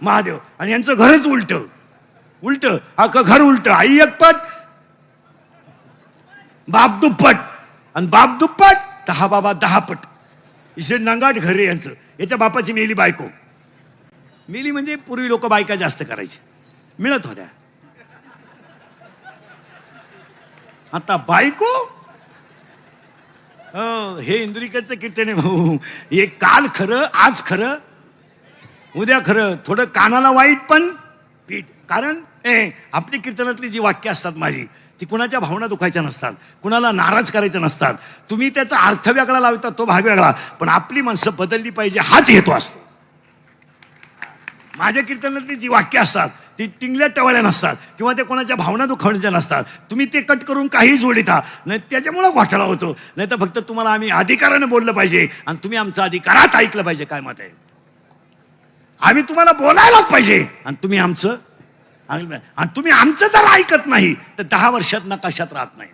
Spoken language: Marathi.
महादेव, आणि यांचं घरच उलट उलट, घर उलट, आई एकपट बाप दुप्पट, आणि बाप दुप्पट दहा बाबा 10 पट. इसे नंगाट घर आहे यांचं. याच्या बापाची मेली बायको. मेली म्हणजे पूर्वी लोक बायका जास्त करायचे, मिळत होत्या. आता बायको, हे इंद्रिकडचं कीर्तन आहे भाऊ. हे काल खरं, आज खरं, उद्या खरं, थोडं कानाला वाईट पण पीठ. कारण आपली कीर्तनातली जी वाक्य असतात माझी, ती कुणाच्या भावना दुखायच्या नसतात, कुणाला नाराज करायच्या नसतात. तुम्ही त्याचा अर्थ वेगळा लावता, तो भाग वेगळा, पण आपली माणसं बदलली पाहिजे हाच हेतू असतो. माझ्या कीर्तनातली जी वाक्य असतात ती टिंगल्या टवळ्या नसतात, किंवा ते कोणाच्या भावना दुखावण्याच्या नसतात. तुम्ही ते कट करून काही जोडिता, नाही त्याच्यामुळे घोटाळा होतो. नाही तर फक्त तुम्हाला आम्ही अधिकारानं बोललं पाहिजे, आणि तुम्ही आमचं अधिकारात ऐकलं पाहिजे. काय मत आहे? आम्ही तुम्हाला बोलायलाच पाहिजे, आणि तुम्ही आमचं, आणि तुम्ही आमचं जर ऐकत नाही तर 10 वर्षात नकाशात राहत नाही.